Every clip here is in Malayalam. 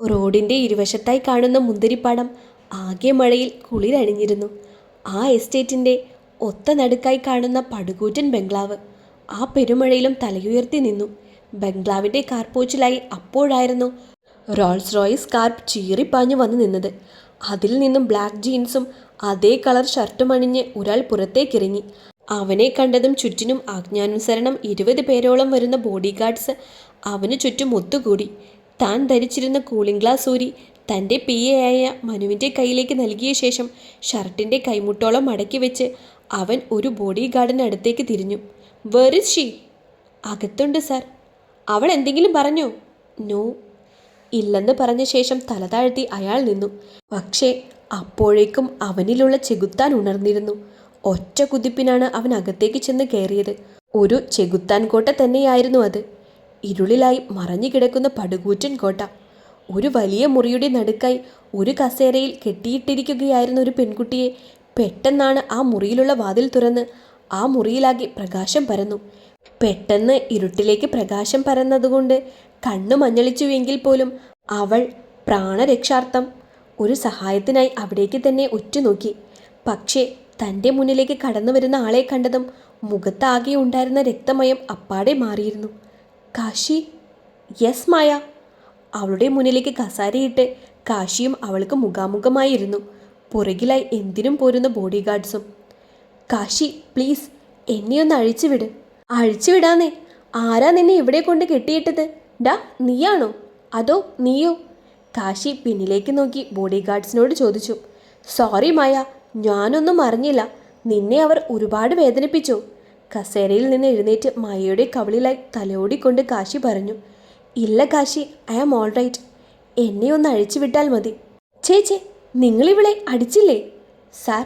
റോഡിൻ്റെ ഇരുവശത്തായി കാണുന്ന മുന്തിരിപ്പാടം ആകെ മഴയിൽ കുളിരണിഞ്ഞിരുന്നു. ആ എസ്റ്റേറ്റിൻ്റെ ഒത്ത നടുക്കായി കാണുന്ന പടുകൂറ്റൻ ബംഗ്ലാവ് ആ പെരുമഴയിലും തലയുയർത്തി നിന്നു. ബംഗ്ലാവിൻ്റെ കാർപോച്ചിലായി അപ്പോഴായിരുന്നു റോൾസ് റോയ്സ് കാർ ചീറിപ്പാഞ്ഞു വന്നു നിന്നത്. അതിൽ നിന്നും ബ്ലാക്ക് ജീൻസും അതേ കളർ ഷർട്ടും അണിഞ്ഞ് ഒരാൾ പുറത്തേക്കിറങ്ങി. അവനെ കണ്ടതും ചുറ്റിനും ആജ്ഞാനുസരണം 20 പേരോളം വരുന്ന ബോഡി ഗാർഡ്സ് അവനു ചുറ്റും ഒത്തുകൂടി. താൻ ധരിച്ചിരുന്ന കൂളിംഗ് ഗ്ലാസ് ഊരി തൻ്റെ പിയെയായ മനുവിൻ്റെ കയ്യിലേക്ക് നൽകിയ ശേഷം ഷർട്ടിൻ്റെ കൈമുട്ടോളം മടക്കി വെച്ച് അവൻ ഒരു ബോഡി ഗാർഡിന് അടുത്തേക്ക് തിരിഞ്ഞു. "Where is she?" "അകത്തുണ്ട് സാർ." "അവൾ എന്തെങ്കിലും പറഞ്ഞോ?" "നോ." ഇല്ലെന്ന് പറഞ്ഞ ശേഷം തല താഴ്ത്തി അയാൾ നിന്നു. പക്ഷേ അപ്പോഴേക്കും അവനിലുള്ള ചെകുത്താൻ ഉണർന്നിരുന്നു. ഒറ്റ കുതിപ്പിനാണ് അവൻ അകത്തേക്ക് ചെന്ന് കയറിയത്. ഒരു ചെകുത്താൻ കോട്ട തന്നെയായിരുന്നു അത്. ഇരുളിലായി മറഞ്ഞു കിടക്കുന്ന പടുകൂറ്റൻ കോട്ട. ഒരു വലിയ മുറിയുടെ നടുക്കായി ഒരു കസേരയിൽ കെട്ടിയിട്ടിരിക്കുകയായിരുന്ന ഒരു പെൺകുട്ടിയെ പെട്ടെന്നാണ് ആ മുറിയിലുള്ള വാതിൽ തുറന്ന് ആ മുറിയിലാകെ പ്രകാശം പരന്നു. പെട്ടെന്ന് ഇരുട്ടിലേക്ക് പ്രകാശം പരന്നതുകൊണ്ട് കണ്ണു മഞ്ഞളിച്ചുവെങ്കിൽ പോലും അവൾ പ്രാണരക്ഷാർത്ഥം ഒരു സഹായത്തിനായി അവിടേക്ക് തന്നെ ഉറ്റുനോക്കി. പക്ഷേ തൻ്റെ മുന്നിലേക്ക് കടന്നു വരുന്ന ആളെ കണ്ടതും മുഖത്താകെ ഉണ്ടായിരുന്ന രക്തമയം അപ്പാടെ മാറിയിരുന്നു. "കാശി?" "യെസ് മായ." അവളുടെ മുന്നിലേക്ക് കസാരയിട്ട് കാശിയും അവൾക്ക് മുഖാമുഖമായിരുന്നു. പുറകിലായി എന്തിനും പോരുന്ന ബോഡി ഗാർഡ്സും. "കാശി പ്ലീസ്, എന്നെ ഒന്ന് അഴിച്ചുവിട്." "അഴിച്ചുവിടാന്നേ? ആരാ നിന്നെ ഇവിടെ കൊണ്ട് കെട്ടിയിട്ടത്? ഡാ, നീയാണോ അതോ നീയോ?" കാശി പിന്നിലേക്ക് നോക്കി ബോഡി ഗാർഡ്സിനോട് ചോദിച്ചു. "സോറി മായ, ഞാനൊന്നും അറിഞ്ഞില്ല. നിന്നെ അവർ ഒരുപാട് വേദനിപ്പിച്ചോ?" കസേരയിൽ നിന്ന് എഴുന്നേറ്റ് മായയുടെ കവിളിലായി തലോടിക്കൊണ്ട് കാശി പറഞ്ഞു. "ഇല്ല Kashi, I am all right. എന്നെ ഒന്ന് അഴിച്ചു വിട്ടാൽ മതി." "ചേച്ചേ, നിങ്ങളിവളെ അടിച്ചില്ലേ?" "സാർ."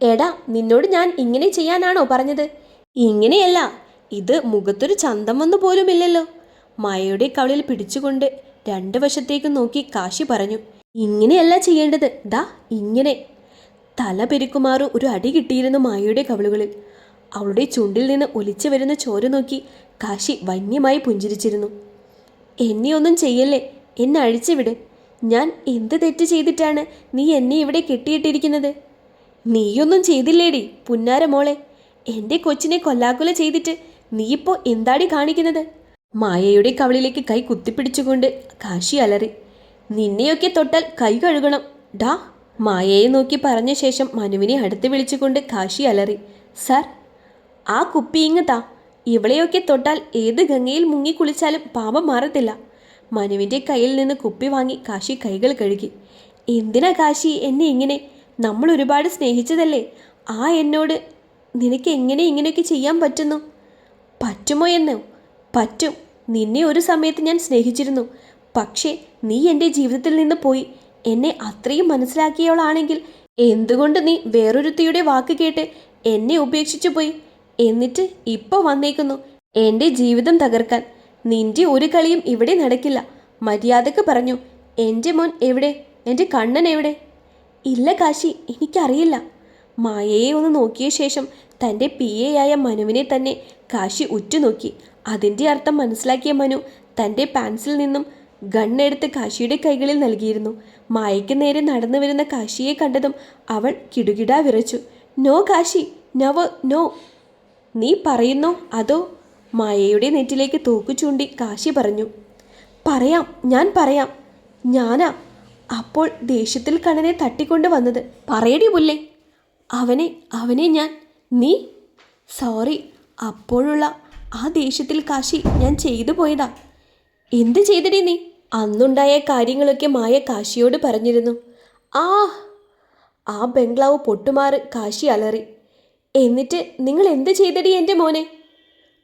"എടാ, നിന്നോട് ഞാൻ ഇങ്ങനെ ചെയ്യാനാണോ പറഞ്ഞത്?" "ഇങ്ങനെയല്ല, ഇത് മുഖത്തൊരു ചന്തം വന്നു പോലുമില്ലല്ലോ." മായയുടെ കവിളിൽ പിടിച്ചുകൊണ്ട് 2 വശത്തേക്ക് നോക്കി കാശി പറഞ്ഞു. "ഇങ്ങനെയല്ല ചെയ്യേണ്ടത്, ദാ ഇങ്ങനെ." തല പെരുക്കുമാറു ഒരു അടി കിട്ടിയിരുന്നു മായയുടെ കവിളുകളിൽ. അവളുടെ ചുണ്ടിൽ നിന്ന് ഒലിച്ചു വരുന്ന ചോര നോക്കി കാശി വന്യമായി പുഞ്ചിരിച്ചിരുന്നു. "എന്നെ ഒന്നും ചെയ്യല്ലേ, എന്നെ അഴിച്ചുവിട്. ഞാൻ എന്ത് തെറ്റ് ചെയ്തിട്ടാണ് നീ എന്നെ ഇവിടെ കെട്ടിയിട്ടിരിക്കുന്നത്?" "നീയൊന്നും ചെയ്തില്ലേടി പുന്നാര മോളെ. എൻ്റെ കൊച്ചിനെ കൊല്ലാക്കൊല ചെയ്തിട്ട് നീ ഇപ്പോൾ എന്താടി കാണിക്കുന്നത്?" മായയുടെ കവിളിലേക്ക് കൈ കുത്തിപ്പിടിച്ചുകൊണ്ട് കാശി അലറി. "നിന്നെയൊക്കെ തൊട്ടാൽ കൈ കഴുകണം ഡാ." മായയെ നോക്കി പറഞ്ഞ ശേഷം മനുവിനെ അടുത്ത് വിളിച്ചുകൊണ്ട് കാശി അലറി. "സാർ, ആ കുപ്പി ഇങ്ങ് താ. ഇവളെയൊക്കെ തൊട്ടാൽ ഏത് ഗംഗയിൽ മുങ്ങി കുളിച്ചാലും പാപം മാറത്തില്ല." മനുവിൻ്റെ കയ്യിൽ നിന്ന് കുപ്പി വാങ്ങി കാശി കൈകൾ കഴുകി. "എന്തിനാ കാശി എന്നെ ഇങ്ങനെ? നമ്മൾ ഒരുപാട് സ്നേഹിച്ചതല്ലേ. ആ എന്നോട് നിനക്ക് എങ്ങനെ ഇങ്ങനെയൊക്കെ ചെയ്യാൻ പറ്റുന്നു?" "പറ്റുമോ എന്നോ? പറ്റും. നിന്നെ ഒരു സമയത്ത് ഞാൻ സ്നേഹിച്ചിരുന്നു. പക്ഷേ നീ എൻ്റെ ജീവിതത്തിൽ നിന്ന് പോയി. എന്നെ അത്രയും മനസ്സിലാക്കിയവളാണെങ്കിൽ എന്തുകൊണ്ട് നീ വേറൊരുത്തിയുടെ വാക്ക് കേട്ട് എന്നെ ഉപേക്ഷിച്ചു പോയി? എന്നിട്ട് ഇപ്പോൾ വന്നേക്കുന്നു എൻ്റെ ജീവിതം തകർക്കാൻ. നിന്റെ ഒരു കളിയും ഇവിടെ നടക്കില്ല. മര്യാദക്ക് പറഞ്ഞു, എൻ്റെ മോൻ എവിടെ? എൻ്റെ കണ്ണൻ എവിടെ?" "ഇല്ല കാശി, എനിക്കറിയില്ല." മായയെ ഒന്ന് നോക്കിയ ശേഷം തൻ്റെ പിയെയായ മനുവിനെ തന്നെ കാശി ഉറ്റുനോക്കി. അതിൻ്റെ അർത്ഥം മനസ്സിലാക്കിയ മനു തൻ്റെ പാൻസിൽ നിന്നും ഗണ്ണെടുത്ത് കാശിയുടെ കൈകളിൽ നൽകിയിരുന്നു. മായയ്ക്ക് നേരെ നടന്നു വരുന്ന കാശിയെ കണ്ടതും അവൾ കിടുകിടാ വിറച്ചു. "No Kashi, never, no." "നീ പറയുന്നോ അതോ?" മായയുടെ നെറ്റിലേക്ക് തോക്കു ചൂണ്ടി കാശി പറഞ്ഞു. "പറയാം, ഞാൻ പറയാം. ഞാനാ അപ്പോൾ ദേഷ്യത്തിൽ കണ്ണനെ തട്ടിക്കൊണ്ട് വന്നത്. പറയടി പുല്ലേ." അവനെ ഞാൻ." "നീ?" "സോറി, അപ്പോഴുള്ള ആ ദേഷ്യത്തിൽ കാശി ഞാൻ ചെയ്തു പോയതാ." "എന്ത് ചെയ്തടി നീ?" അന്നുണ്ടായ കാര്യങ്ങളൊക്കെ മായ കാശിയോട് പറഞ്ഞിരുന്നു. ആ ബംഗ്ലാവ് പൊട്ടുമാറ് കാശി അലറി. "എന്നിട്ട് നിങ്ങൾ എന്ത് ചെയ്തടി എൻ്റെ മോനെ?"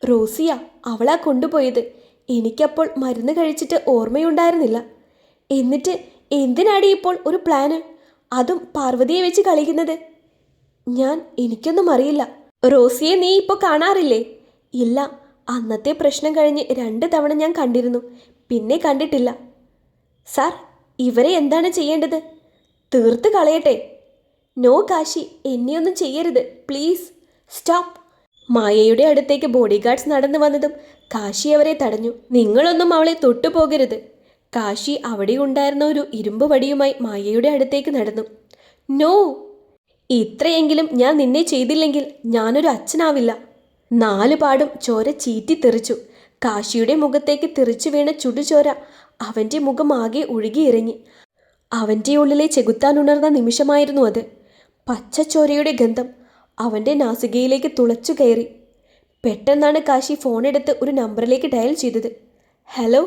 "റോസിയ, അവളാ കൊണ്ടുപോയത്. എനിക്കപ്പോൾ മരുന്ന് കഴിച്ചിട്ട് ഓർമ്മയുണ്ടായിരുന്നില്ല." "എന്നിട്ട് എന്തിനാടി ഇപ്പോൾ ഒരു പ്ലാന്? അതും പാർവതിയെ വെച്ച് കളിക്കുന്നത്?" എനിക്കൊന്നും അറിയില്ല." "റോസിയെ നീ ഇപ്പോൾ കാണാറില്ലേ?" "ഇല്ല, അന്നത്തെ പ്രശ്നം കഴിഞ്ഞ് 2 തവണ ഞാൻ കണ്ടിരുന്നു. പിന്നെ കണ്ടിട്ടില്ല." "സാർ, ഇവരെ എന്താണ് ചെയ്യേണ്ടത്?" "തീർത്ത് കളയട്ടെ." "നോ കാശി, എന്നെയൊന്നും ചെയ്യരുത്. Please stop." മായയുടെ അടുത്തേക്ക് ബോഡി ഗാർഡ്സ് നടന്നു വന്നതും കാശി അവരെ തടഞ്ഞു. "നിങ്ങളൊന്നും അവളെ തൊട്ടുപോകരുത്." കാശി അവിടെ ഉണ്ടായിരുന്ന ഒരു ഇരുമ്പ് വടിയുമായി മായയുടെ അടുത്തേക്ക് നടന്നു. നോ, ഇത്രയെങ്കിലും ഞാൻ നിന്നെ ചെയ്തില്ലെങ്കിൽ ഞാനൊരു അച്ഛനാവില്ല. 4 പാടും ചോര ചീറ്റിത്തെറിച്ചു. കാശിയുടെ മുഖത്തേക്ക് തെറിച്ചു വീണ ചുടുചോര അവൻ്റെ മുഖം ആകെ ഒഴുകിയിറങ്ങി. അവൻ്റെ ഉള്ളിലെ ചെകുത്താനുണർന്ന നിമിഷമായിരുന്നു അത്. പച്ചച്ചോരയുടെ ഗന്ധം അവൻ്റെ നാസികയിലേക്ക് തുളച്ചു കയറി. പെട്ടെന്നാണ് കാശി ഫോണെടുത്ത് ഒരു നമ്പറിലേക്ക് ഡയൽ ചെയ്തത്. ഹലോ.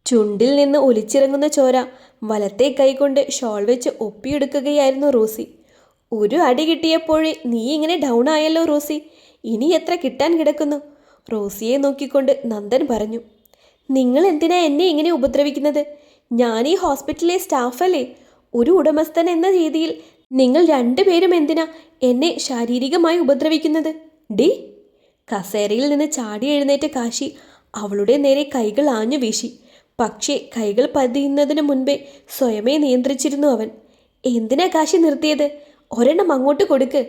ചുണ്ടിൽ നിന്ന് ഒലിച്ചിറങ്ങുന്ന ചോര വലത്തെ കൈകൊണ്ട് ഷോൾ വെച്ച് ഒപ്പിയെടുക്കുകയായിരുന്നു റോസി. ഒരു അടി കിട്ടിയപ്പോഴേ നീ ഇങ്ങനെ ഡൗൺ ആയല്ലോ റോസി. ഇനി എത്ര കിട്ടാൻ കിടക്കുന്നു? റോസിയെ നോക്കിക്കൊണ്ട് നന്ദൻ പറഞ്ഞു. നിങ്ങൾ എന്തിനാ എന്നെ ഇങ്ങനെ ഉപദ്രവിക്കുന്നത്? ഞാൻ ഈ ഹോസ്പിറ്റലിലെ സ്റ്റാഫല്ലേ. ഒരു ഉടമസ്ഥൻ എന്ന രീതിയിൽ നിങ്ങൾ 2 പേരും എന്തിനാ എന്നെ ശാരീരികമായി ഉപദ്രവിക്കുന്നത്? ഡി. കസേരയിൽ നിന്ന് ചാടി എഴുന്നേറ്റ കാശി അവളുടെ നേരെ കൈകൾ ആഞ്ഞു വീശി. പക്ഷേ കൈകൾ പതിയുന്നതിന് മുൻപേ സ്വയമേ നിയന്ത്രിച്ചിരുന്നു അവൻ. എന്തിനാ കാശി നിർത്തിയത്? ഒരെണ്ണം അങ്ങോട്ട് കൊടുക്ക്.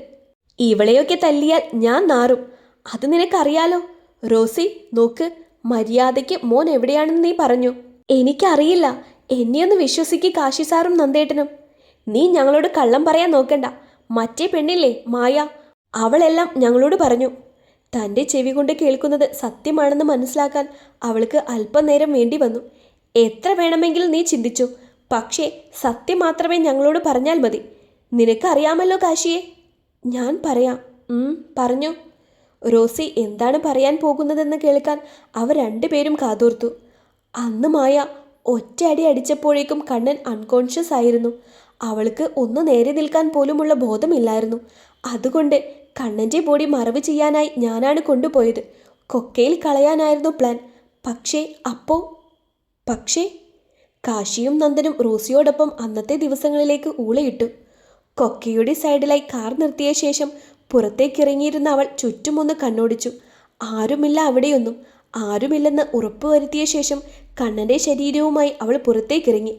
ഇവളെയൊക്കെ തല്ലിയാൽ ഞാൻ നാറും, അത് നിനക്കറിയാലോ. റോസി നോക്ക്, മര്യാദയ്ക്ക് മോൻ എവിടെയാണെന്ന് നീ പറഞ്ഞു. എനിക്കറിയില്ല. എന്നെയൊന്ന് വിശ്വസിക്ക് കാശി സാറും നന്ദേട്ടനും. നീ ഞങ്ങളോട് കള്ളം പറയാൻ നോക്കണ്ട. മറ്റേ പെണ്ണില്ലേ മായ, അവളെല്ലാം ഞങ്ങളോട് പറഞ്ഞു. തൻ്റെ ചെവി കൊണ്ട് കേൾക്കുന്നത് സത്യമാണെന്ന് മനസ്സിലാക്കാൻ അവൾക്ക് അല്പനേരം വേണ്ടി വന്നു. എത്ര വേണമെങ്കിലും നീ ചിന്തിച്ചു, പക്ഷേ സത്യം മാത്രമേ ഞങ്ങളോട് പറഞ്ഞാൽ മതി. നിനക്കറിയാമല്ലോ കാശിയെ. ഞാൻ പറയാം. പറഞ്ഞു. റോസി എന്താണ് പറയാൻ പോകുന്നതെന്ന് കേൾക്കാൻ അവർ 2 പേരും കാതോർത്തു. അന്ന് മായ ഒറ്റയടി അടിച്ചപ്പോഴേക്കും കണ്ണൻ അൺകോൺഷ്യസ് ആയിരുന്നു. അവൾക്ക് ഒന്ന് നേരെ നിൽക്കാൻ പോലുമുള്ള ബോധമില്ലായിരുന്നു. അതുകൊണ്ട് കണ്ണൻ്റെ ബോഡി മറവ് ചെയ്യാനായി ഞാനാണ് കൊണ്ടുപോയത്. കൊക്കയിൽ കളയാനായിരുന്നു പ്ലാൻ. പക്ഷേ കാശിയും നന്ദനും റോസിയോടൊപ്പം അന്നത്തെ ദിവസങ്ങളിലേക്ക് ഊളയിട്ടു. കൊക്കയുടെ സൈഡിലായി കാർ നിർത്തിയ ശേഷം പുറത്തേക്കിറങ്ങിയിരുന്ന അവൾ ചുറ്റുമൊന്ന് കണ്ണോടിച്ചു. ആരുമില്ല അവിടെയൊന്നും. ആരുമില്ലെന്ന് ഉറപ്പുവരുത്തിയ ശേഷം കണ്ണൻ്റെ ശരീരവുമായി അവൾ പുറത്തേക്കിറങ്ങി.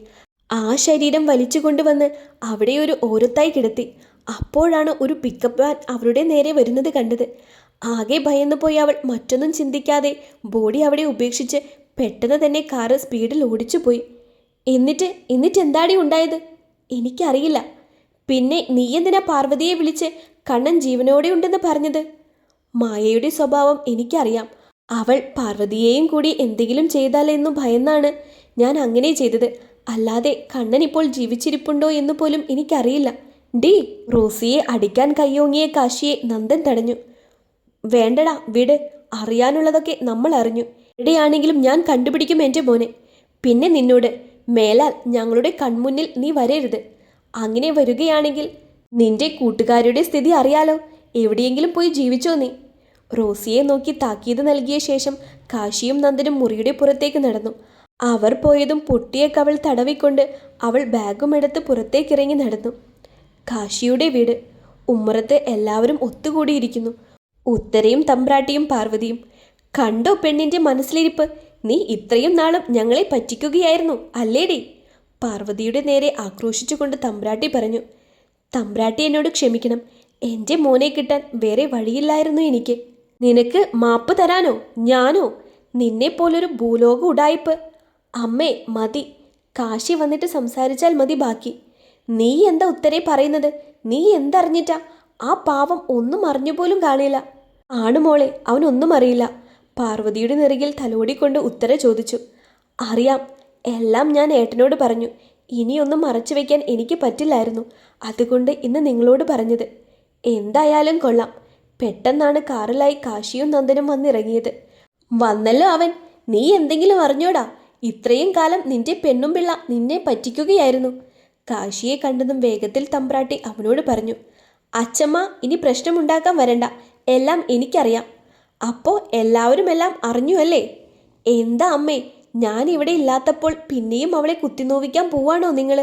ആ ശരീരം വലിച്ചു കൊണ്ടുവന്ന് അവിടെ ഒരു ഓരത്തായി കിടത്തി. അപ്പോഴാണ് ഒരു പിക്കപ്പ് വാൻ അവരുടെ നേരെ വരുന്നത് കണ്ടത്. ആകെ ഭയന്നു പോയി അവൾ മറ്റൊന്നും ചിന്തിക്കാതെ ബോഡി അവിടെ ഉപേക്ഷിച്ച് പെട്ടെന്ന് തന്നെ കാറ് സ്പീഡിൽ ഓടിച്ചു പോയി. എന്നിട്ട് എന്താടി ഉണ്ടായത്? എനിക്കറിയില്ല. പിന്നെ നീ എന്തിനാ പാർവതിയെ വിളിച്ച് കണ്ണൻ ജീവനോടെ ഉണ്ടെന്ന് പറഞ്ഞത്? മായയുടെ സ്വഭാവം എനിക്കറിയാം. അവൾ പാർവതിയെയും കൂടി എന്തെങ്കിലും ചെയ്താലെന്നു ഭയന്നാണ് ഞാൻ അങ്ങനെ ചെയ്തത്. അല്ലാതെ കണ്ണൻ ഇപ്പോൾ ജീവിച്ചിരിപ്പുണ്ടോ എന്ന് പോലും എനിക്കറിയില്ല. ഡി. റോസിയെ അടിക്കാൻ കയ്യോങ്ങിയ കാശിയെ നന്ദൻ തടഞ്ഞു. വേണ്ടടാ, വിട്. അറിയാനുള്ളതൊക്കെ നമ്മൾ അറിഞ്ഞു. എവിടെയാണെങ്കിലും ഞാൻ കണ്ടുപിടിക്കും എൻ്റെ മോനെ. പിന്നെ നിന്നോട് മേലാൽ ഞങ്ങളുടെ കൺമുന്നിൽ നീ വരരുത്. അങ്ങനെ വരികയാണെങ്കിൽ നിന്റെ കൂട്ടുകാരുടെ സ്ഥിതി അറിയാലോ. എവിടെയെങ്കിലും പോയി ജീവിച്ചോ നീ. റോസിയെ നോക്കി താക്കീത് നൽകിയ ശേഷം കാശിയും നന്ദനും മുറിയുടെ പുറത്തേക്ക് നടന്നു. അവർ പോയതും പൊട്ടിയ കവൾ തടവിക്കൊണ്ട് അവൾ ബാഗും എടുത്ത് പുറത്തേക്കിറങ്ങി നടന്നു. കാശിയുടെ വീട്. ഉമ്മറത്ത് എല്ലാവരും ഒത്തുകൂടിയിരിക്കുന്നു. ഉത്തരയും തമ്പ്രാട്ടിയും പാർവതിയും. കണ്ടോ പെണ്ണിൻ്റെ മനസ്സിലിരിപ്പ്? നീ ഇത്രയും നാളും ഞങ്ങളെ പറ്റിക്കുകയായിരുന്നു അല്ലേടി? പാർവതിയുടെ നേരെ ആക്രോശിച്ചുകൊണ്ട് തമ്പ്രാട്ടി പറഞ്ഞു. തമ്പ്രാട്ടി എന്നോട് ക്ഷമിക്കണം. എൻ്റെ മോനെ കിട്ടാൻ വേറെ വഴിയില്ലായിരുന്നു എനിക്ക്. നിനക്ക് മാപ്പ് തരാനോ ഞാനോ? നിന്നെപ്പോലൊരു ഭൂലോക ഉടായിപ്പ്. അമ്മേ മതി. കാശി വന്നിട്ട് സംസാരിച്ചാൽ മതി ബാക്കി. നീ എന്താ ഉത്തരേ പറയുന്നത്? നീ എന്തറിഞ്ഞിട്ടാ? ആ പാവം ഒന്നും അറിഞ്ഞുപോലും കാണില്ല. ആണുമോളെ, അവനൊന്നും അറിയില്ല. പാർവതിയുടെ നെറുകിൽ തലോടിക്കൊണ്ട് ഉത്തര ചോദിച്ചു. അറിയാം, എല്ലാം ഞാൻ ഏട്ടനോട് പറഞ്ഞു. ഇനിയൊന്നും മറച്ചു വയ്ക്കാൻ എനിക്ക് പറ്റില്ലായിരുന്നു. അതുകൊണ്ട് ഇന്ന് നിങ്ങളോട് പറഞ്ഞത്. എന്തായാലും കൊള്ളാം. പെട്ടെന്നാണ് കാറിലായി കാശിയും നന്ദനും വന്നിറങ്ങിയത്. വന്നല്ലോ അവൻ. നീ എന്തെങ്കിലും അറിഞ്ഞോടാ? ഇത്രയും കാലം നിന്റെ പെണ്ണും പിള്ള നിന്നെ പറ്റിക്കുകയായിരുന്നു. കാശിയെ കണ്ടതും വേഗത്തിൽ തമ്പ്രാട്ടി അവനോട് പറഞ്ഞു. അച്ചമ്മ, ഇനി പ്രശ്നമുണ്ടാക്കാൻ വരണ്ട. എല്ലാം എനിക്കറിയാം. അപ്പോൾ എല്ലാവരും എല്ലാം അറിഞ്ഞു അല്ലേ? എന്താ അമ്മേ, ഞാൻ ഇവിടെ ഇല്ലാത്തപ്പോൾ പിന്നെയും അവളെ കുത്തിനോവിക്കാൻ പോവാണോ നിങ്ങൾ?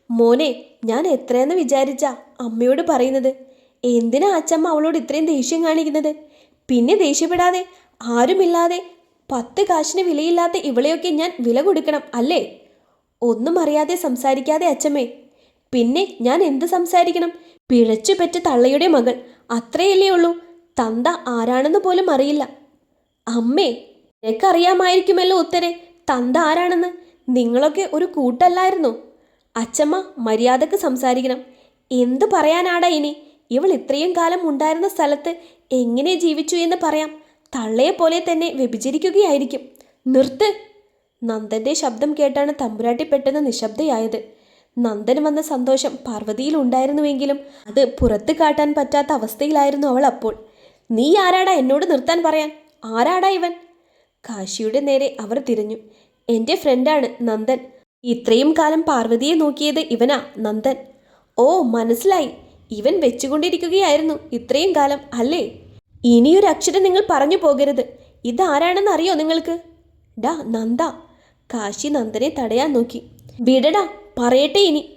മോനെ, ഞാൻ എത്രയെന്ന് വിചാരിച്ചാ അമ്മയോട് പറയുന്നത്? എന്തിനാ അച്ചമ്മ അവളോട് ഇത്രയും ദേഷ്യം കാണിക്കുന്നത്? പിന്നെ ദേഷ്യപ്പെടാതെ. ആരുമില്ലാതെ 10 കാശിന് വിലയില്ലാത്ത ഇവളെയൊക്കെ ഞാൻ വില കൊടുക്കണം അല്ലേ? ഒന്നും അറിയാതെ സംസാരിക്കാതെ അച്ചമ്മേ. പിന്നെ ഞാൻ എന്ത് സംസാരിക്കണം? പിഴച്ചു പെറ്റ തള്ളയുടെ മകൾ, അത്രയല്ലേ ഉള്ളൂ. തന്ത ആരാണെന്ന് പോലും അറിയില്ല. അമ്മേ, നിനക്കറിയാമായിരിക്കുമല്ലോ ഉത്തരെ തന്ത ആരാണെന്ന്. നിങ്ങളൊക്കെ ഒരു കൂട്ടല്ലായിരുന്നോ? അച്ചമ്മ മര്യാദക്ക് സംസാരിക്കണം. എന്തു പറയാനാടാ ഇനി? ഇവൾ ഇത്രയും കാലം ഉണ്ടായിരുന്ന സ്ഥലത്ത് എങ്ങനെ ജീവിച്ചു എന്ന് പറയാം. തള്ളയെ പോലെ തന്നെ വ്യഭിചരിക്കുകയായിരിക്കും. നിർത്ത്. നന്ദൻ്റെ ശബ്ദം കേട്ടാണ് തമ്പുരാട്ടി പെട്ടെന്ന് നിശബ്ദയായത്. നന്ദൻ വന്ന സന്തോഷം പാർവതിയിൽ ഉണ്ടായിരുന്നുവെങ്കിലും അത് പുറത്ത് കാട്ടാൻ പറ്റാത്ത അവസ്ഥയിലായിരുന്നു അവൾ അപ്പോൾ. നീ ആരാടാ എന്നോട് നിർത്താൻ പറയാൻ? ആരാടാ ഇവൻ? കാശിയുടെ നേരെ അവർ തിരിഞ്ഞു. എൻ്റെ ഫ്രണ്ടാണ് നന്ദൻ. ഇത്രയും കാലം പാർവതിയെ നോക്കിയത് ഇവനാ, നന്ദൻ. ഓ, മനസ്സിലായി. ഇവൻ വെച്ചുകൊണ്ടിരിക്കുകയായിരുന്നു ഇത്രയും കാലം, അല്ലേ? ഇനിയൊരു അക്ഷരം നിങ്ങൾ പറഞ്ഞു പോകരുത്. ഇതാരാണെന്ന് അറിയോ നിങ്ങൾക്ക്? ഡാ നന്ദ. കാശി നന്ദനെ തടയാൻ നോക്കി. വിടടാ, പറയട്ടെ ഇനി.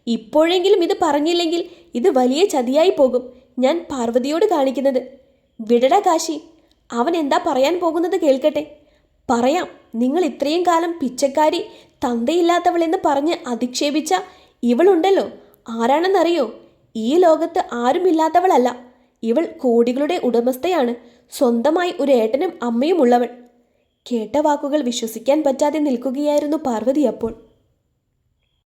ഇപ്പോഴെങ്കിലും ഇത് പറഞ്ഞില്ലെങ്കിൽ ഇത് വലിയ ചതിയായി പോകും ഞാൻ പാർവതിയോട് കാണിക്കുന്നത്. വിടടാ കാശി. അവൻ എന്താ പറയാൻ പോകുന്നത് കേൾക്കട്ടെ. പറയാം. നിങ്ങൾ ഇത്രയും കാലം പിച്ചക്കാരി, തന്തയില്ലാത്തവളെന്ന് പറഞ്ഞ് അധിക്ഷേപിച്ച ഇവളുണ്ടല്ലോ, ആരാണെന്നറിയോ? ഈ ലോകത്ത് ആരുമില്ലാത്തവളല്ല ഇവൾ. കോടികളുടെ ഉടമസ്ഥയാണ്. സ്വന്തമായി ഒരു ഏട്ടനും അമ്മയും ഉള്ളവൾ. കേട്ട വാക്കുകൾ വിശ്വസിക്കാൻ പറ്റാതെ നിൽക്കുകയായിരുന്നു പാർവതി അപ്പോൾ.